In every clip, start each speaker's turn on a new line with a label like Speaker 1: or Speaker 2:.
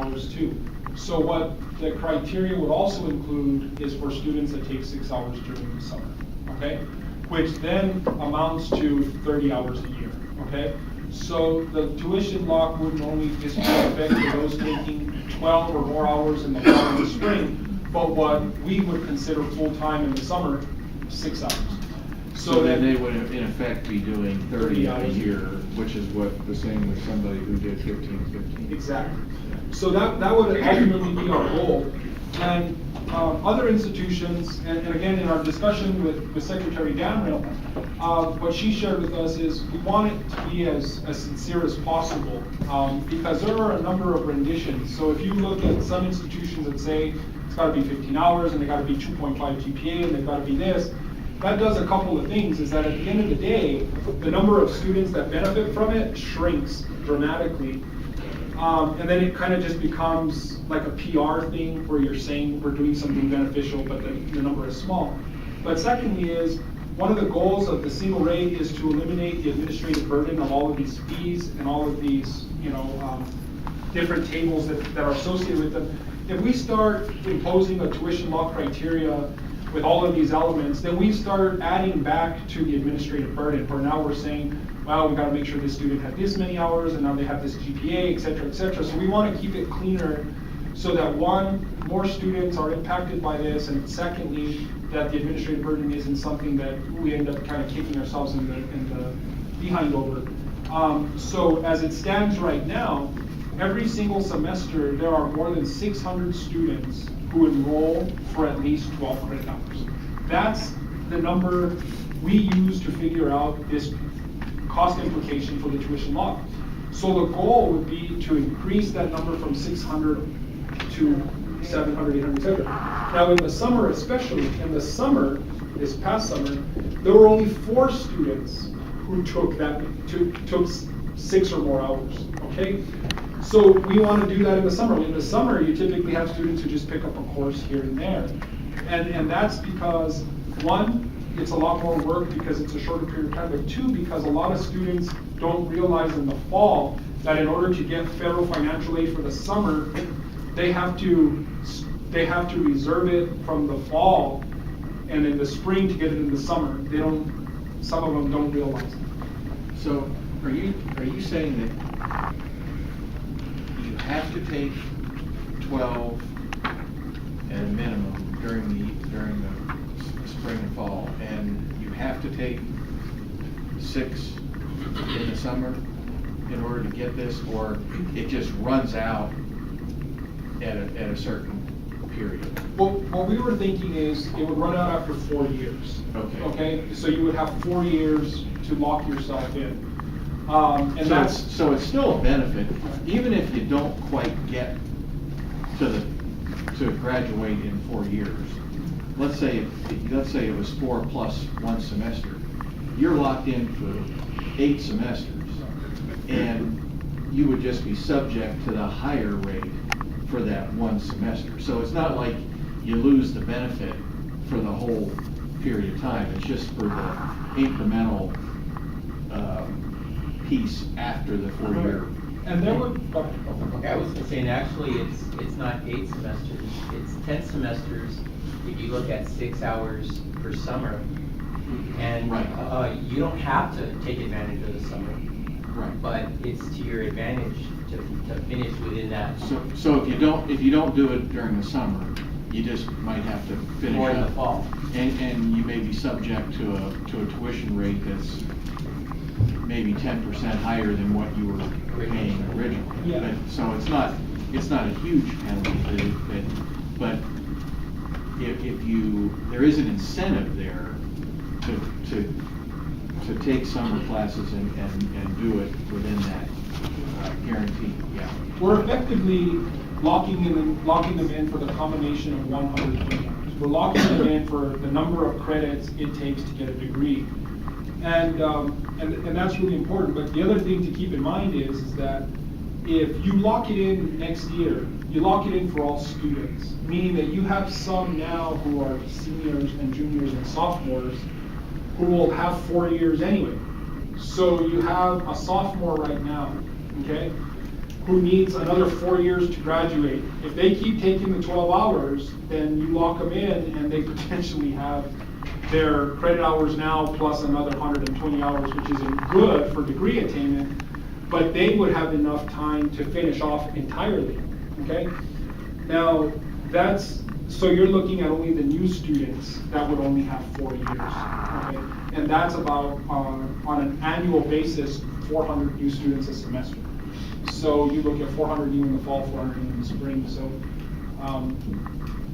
Speaker 1: hours too. So what the criteria would also include is for students that take 6 hours during the summer, okay? Which then amounts to 30 hours a year, okay? So the tuition lock wouldn't only just affect those taking 12 or more hours in the fall and the spring, but what we would consider full-time in the summer, 6 hours.
Speaker 2: So then they would in effect be doing 30 a year, which is what the same with somebody who did 15.
Speaker 1: Exactly. So that would ultimately be our goal. And other institutions, and again in our discussion with Secretary Damrell, what she shared with us is we want it to be as sincere as possible, because there are a number of renditions. So if you look at some institutions that say it's got to be 15 hours and they got to be 2.5 GPA and they've got to be this, that does a couple of things. Is that at the end of the day, the number of students that benefit from it shrinks dramatically. And then it kind of just becomes like a PR thing where you're saying we're doing something beneficial, but the number is small. But secondly is, one of the goals of the single rate is to eliminate the administrative burden of all of these fees and all of these, different tables that are associated with them. If we start imposing a tuition law criteria with all of these elements, then we start adding back to the administrative burden, where now we're saying, well, we got to make sure this student had this many hours, and now they have this GPA, et cetera, et cetera. So we want to keep it cleaner so that, one, more students are impacted by this, and secondly, that the administrative burden isn't something that we end up kind of kicking ourselves in the behind over. So as it stands right now, every single semester, there are more than 600 students who enroll for at least 12 credit hours. That's the number we use to figure out this cost implication for the tuition lock. So the goal would be to increase that number from 600 to 700, 800, etc. Now in the summer, especially in the summer, this past summer, there were only 4 students who took 6 or more hours, okay? So we want to do that in the summer. In the summer, you typically have students who just pick up a course here and there. And that's because, one, it's a lot more work because it's a shorter period of time, but two, because a lot of students don't realize in the fall that in order to get federal financial aid for the summer, they have to reserve it from the fall, and in the spring to get it in the summer. Some of them don't realize it.
Speaker 2: So are you saying that you have to take 12 at a minimum during the spring and fall, and you have to take 6 in the summer in order to get this, or it just runs out at a certain period?
Speaker 1: Well, what we were thinking is it would run out after 4 years. Okay. So you would have 4 years to lock yourself in. And
Speaker 2: so it's still a benefit, even if you don't quite get to graduate in 4 years. Let's say it was 4 plus 1 semester. You're locked in for 8 semesters, and you would just be subject to the higher rate for that 1 semester. So it's not like you lose the benefit for the whole period of time. It's just for the incremental piece after the 4-year.
Speaker 1: And there would.
Speaker 3: I was saying actually it's not 8 semesters, it's 10 semesters if you look at 6 hours per summer. And
Speaker 2: right.
Speaker 3: You don't have to take advantage of the summer.
Speaker 2: Right.
Speaker 3: But it's to your advantage to finish within that.
Speaker 2: So if you don't do it during the summer, you just might have to finish
Speaker 3: or in
Speaker 2: up.
Speaker 3: the fall.
Speaker 2: And you may be subject to a tuition rate that's maybe 10% higher than what you were paying originally.
Speaker 1: Yeah.
Speaker 2: But, so it's not a huge penalty, but if there is an incentive there to take summer classes and do it within that guarantee. Yeah.
Speaker 1: We're effectively locking them in for the combination of 100 credit hours. We're locking them in for the number of credits it takes to get a degree. And that's really important. But the other thing to keep in mind is that if you lock it in next year, you lock it in for all students, meaning that you have some now who are seniors and juniors and sophomores who will have 4 years anyway. So you have a sophomore right now, okay? who needs another 4 years to graduate. If they keep taking the 12 hours, then you lock them in and they potentially have their credit hours now plus another 120 hours, which isn't good for degree attainment, but they would have enough time to finish off entirely, okay? Now, so you're looking at only the new students that would only have 4 years, okay? And that's about, on an annual basis, 400 new students a semester. So you look at 400 new in the fall, 400 new in the spring, so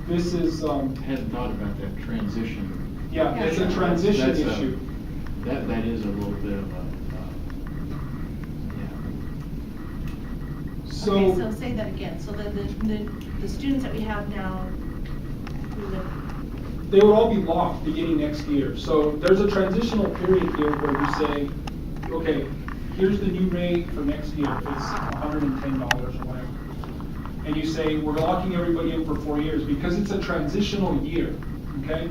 Speaker 1: this is...
Speaker 2: I hadn't thought about that transition.
Speaker 1: Yeah, it's a transition
Speaker 2: That's
Speaker 1: issue.
Speaker 2: That is a little bit of a,
Speaker 1: So,
Speaker 4: Okay, so say that again, so the students that we have now, who live,
Speaker 1: they would all be locked beginning next year. So there's a transitional period here where you say, okay, here's the new rate for next year, if it's $110 or whatever. And you say, we're locking everybody in for 4 years because it's a transitional year, okay?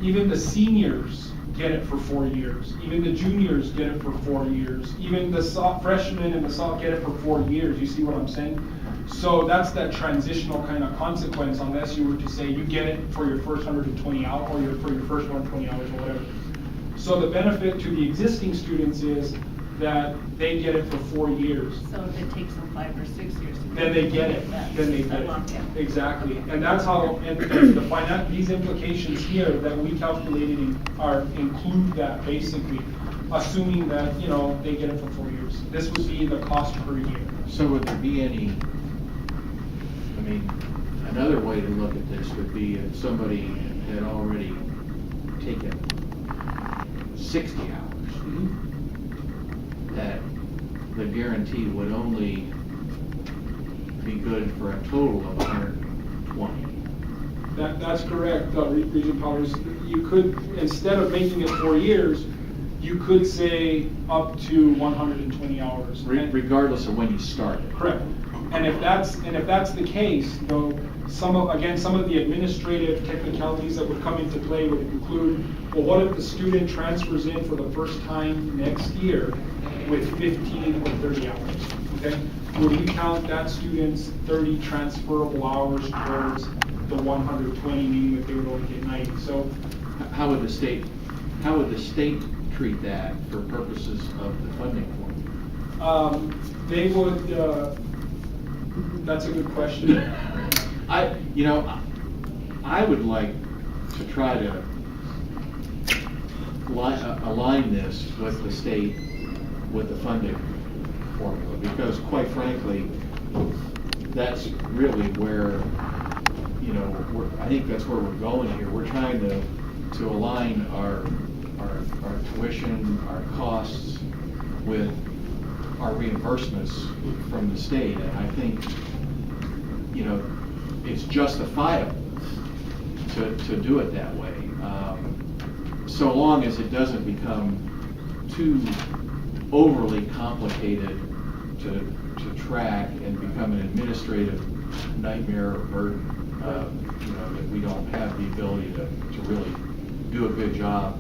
Speaker 1: Even the seniors get it for 4 years. Even the juniors get it for 4 years. Even the freshmen and the sophomores get it for 4 years. You see what I'm saying? So that's that transitional kind of consequence, unless you were to say you get it for your first 120 hours or for your first 120 hours or whatever. So the benefit to the existing students is that they get it for 4 years.
Speaker 4: so if it takes them 5 or 6 years to
Speaker 1: Then they get it. Then they get
Speaker 4: locked in.
Speaker 1: it. Exactly. And that's how, and these implications here that we calculated include that basically, assuming that, they get it for 4 years. This would be the cost per year.
Speaker 2: so would there be any, another way to look at this would be if somebody had already taken 60 hours, that the guarantee would only be good for a total of 120.
Speaker 1: That's correct, Regent Powers. You could, instead of making it 4 years, you could say up to 120 hours.
Speaker 2: Regardless of when you started.
Speaker 1: Correct. And if that's the case, though, some of the administrative technicalities that would come into play would include, well, what if the student transfers in for the first time next year with 15 or 30 hours, okay? Would you count that student's 30 transferable hours towards the 120, meaning that they would only get 90? So
Speaker 2: How would the state treat that for purposes of the funding formula?
Speaker 1: they would, that's a good question.
Speaker 2: I would like to try to align this with the state, with the funding formula, because quite frankly, that's really where, I think that's where we're going here. We're trying to align our tuition, our costs with our reimbursements from the state, and I think, it's justifiable to do it that way, so long as it doesn't become too overly complicated to track and become an administrative nightmare or burden, that we don't have the ability to really do a good job.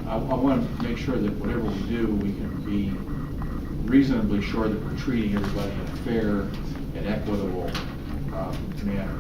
Speaker 2: I want to make sure that whatever we do, we can be reasonably sure that we're treating everybody in a fair and equitable manner.